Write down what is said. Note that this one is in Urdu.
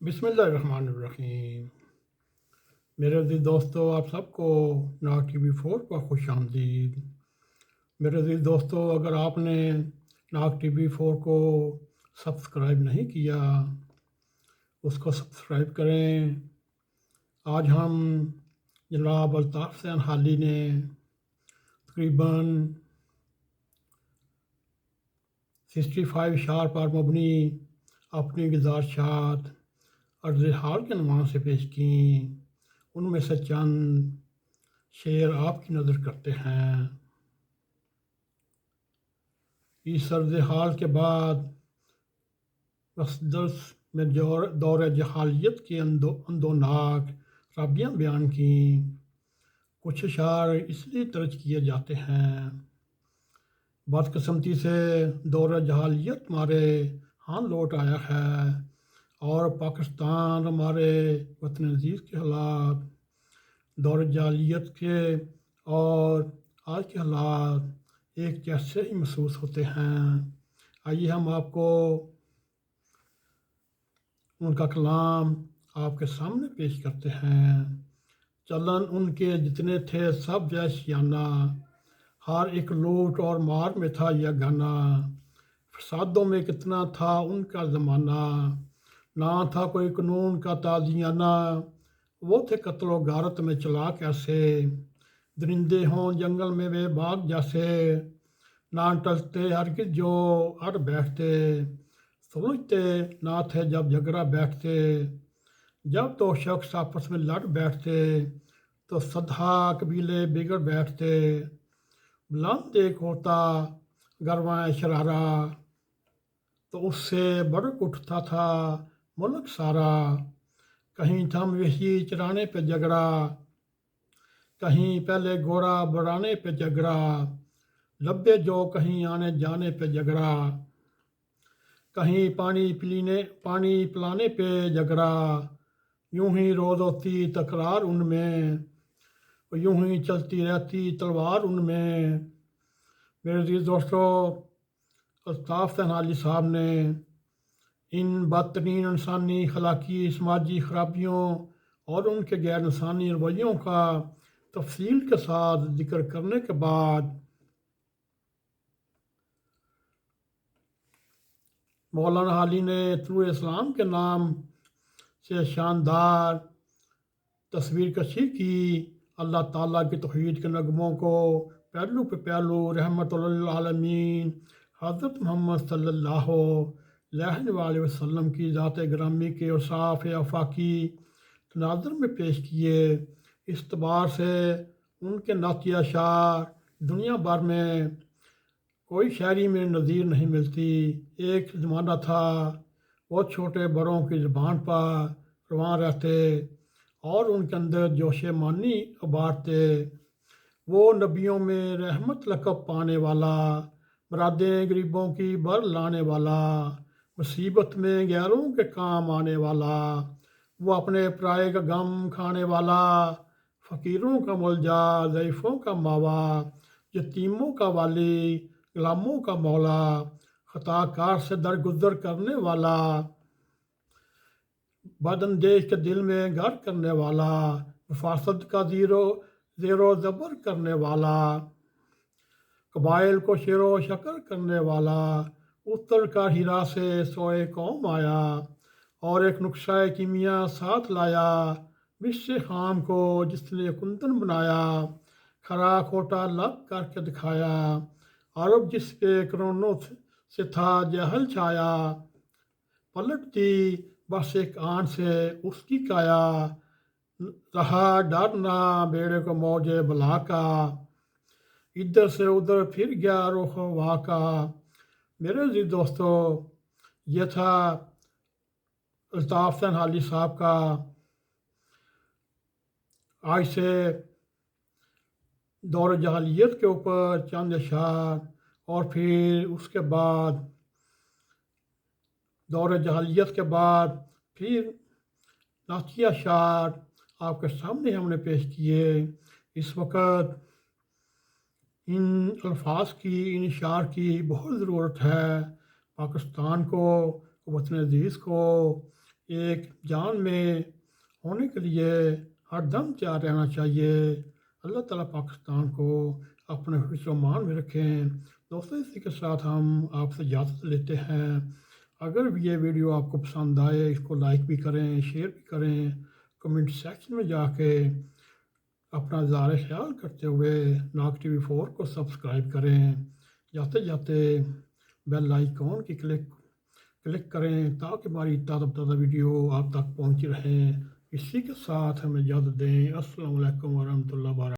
بسم اللہ الرحمن الرحیم۔ میرے عزیز دوستو، آپ سب کو ناگ ٹی وی 4 پر خوش آمدید۔ میرے عزیز دوستو، اگر آپ نے ناگ ٹی وی 4 کو سبسکرائب نہیں کیا، اس کو سبسکرائب کریں۔ آج ہم جناب الطاف حسین حالی نے تقریباً 65 اشعار پر مبنی اپنی گزارشات عرض حال کے عنوان سے پیش کیں۔ ان میں سے چند شعر آپ کی نظر کرتے ہیں۔ اس عرض حال کے بعد درس میں دور جہالیت کے اندوناک خرابیاں بیان کیں۔ کچھ اشعار اس لیے درج کیے جاتے ہیں، بدقسمتی سے دور جہالیت ہمارے ہاں لوٹ آیا ہے اور پاکستان ہمارے وطن عزیز کے حالات دور جہالیت کے اور آج کے حالات ایک جیسے ہی محسوس ہوتے ہیں۔ آئیے ہم آپ کو ان کا کلام آپ کے سامنے پیش کرتے ہیں۔ چلن ان کے جتنے تھے سب وحشیانہ، ہر ایک لوٹ اور مار میں تھا یہ گانا۔ فسادوں میں کتنا تھا ان کا زمانہ، نہ تھا کوئی قانون کا تازیانہ۔ وہ تھے قتل و غارت میں چلا کیسے، درندے ہوں جنگل میں بے باک جیسے۔ نہ ٹلتے ہرگز جو اڑ بیٹھتے، سمجھتے نہ تھے جب جھگڑا بیٹھتے۔ جب دو شخص آپس میں لڑ بیٹھتے، تو صدہا قبیلے بگڑ بیٹھتے۔ بلند ایک ہوتا گرواں شرارہ، تو اس سے بڑھ اٹھتا تھا ملک سارا۔ کہیں تھا مویشی چرانے پہ جھگڑا، کہیں پہلے گھوڑا بڑھانے پہ جھگڑا۔ لبے جو کہیں آنے جانے پہ جھگڑا، کہیں پانی پلانے پہ جھگڑا۔ یوں ہی روز ہوتی تکرار ان میں، یوں ہی چلتی رہتی تلوار ان میں۔ میرے عزیز دوستو، الطاف حسین حالی صاحب نے ان بدترین انسانی اخلاقی سماجی خرابیوں اور ان کے غیر انسانی رویوں کا تفصیل کے ساتھ ذکر کرنے کے بعد مولانا حالی نے طلوع اسلام کے نام سے شاندار تصویر کشی کی۔ اللہ تعالیٰ کی توحید کے نغموں کو پہلو پہ پہلو رحمت للعالمین حضرت محمد صلی اللہ علیہ وآلہ وسلم کی ذات گرامی کے اوصاف آفاقی تناظر میں پیش کیے۔ اس اعتبار سے ان کے نعتیہ اشعار دنیا بھر میں کوئی شاعری میں نظیر نہیں ملتی۔ ایک زمانہ تھا وہ چھوٹے بڑوں کی زبان پر رواں رہتے اور ان کے اندر جوش مانی ابھارتے۔ وہ نبیوں میں رحمت لقب پانے والا، مرادیں غریبوں کی بر لانے والا، مصیبت میں غیروں کے کام آنے والا۔ وہ اپنے پرائے کا غم کھانے والا، فقیروں کا ملجا، ضعیفوں کا ماوا، یتیموں کا والی، غلاموں کا مولا، خطا کار سے درگزر کرنے والا، بد اندیش کے دل میں گھر کرنے والا، مفاسد کا زیر و زبر کرنے والا، قبائل کو شیر و شکر کرنے والا۔ اتر کر ہیرا سے سوئے قوم آیا، اور ایک نقشہ کیمیا ساتھ لایا۔ وش خام کو جس نے کندن بنایا، کھرا کھوٹا لگ کر کے دکھایا۔ عرب جس پہ کرونوں سے تھا جہل چھایا، پلٹ دی بس ایک آن سے اس کی کایا۔ رہا ڈرنا بیڑے کو موج بلا کا، ادھر سے ادھر پھر گیا رخ وا کا۔ میرے عزیز دوستو، یہ تھا الطاف حسین حالی صاحب کا آج سے دور جہالیت کے اوپر چند اشعار، اور پھر اس کے بعد دور جہالیت کے بعد پھر نعتیہ اشعار آپ کے سامنے ہم نے پیش کیے۔ اس وقت ان الفاظ کی، ان اشعار کی بہت ضرورت ہے پاکستان کو، وطن عزیز کو۔ ایک جان میں ہونے کے لیے ہر دم تیار رہنا چاہیے۔ اللہ تعالیٰ پاکستان کو اپنے حفظ و امان میں رکھیں۔ دوستوں، اسی کے ساتھ ہم آپ سے اجازت لیتے ہیں۔ اگر یہ ویڈیو آپ کو پسند آئے، اس کو لائک بھی کریں، شیئر بھی کریں، کمنٹ سیکشن میں جا کے اپنا اظہار خیال کرتے ہوئے ناگ ٹی وی 4 کو سبسکرائب کریں۔ جاتے جاتے بیل آئیکن کی کلک کریں تاکہ ہماری تازہ تازہ ویڈیو آپ تک پہنچ رہیں۔ اسی کے ساتھ ہمیں اجازت دیں۔ السلام علیکم ورحمۃ اللہ وبرکاتہ۔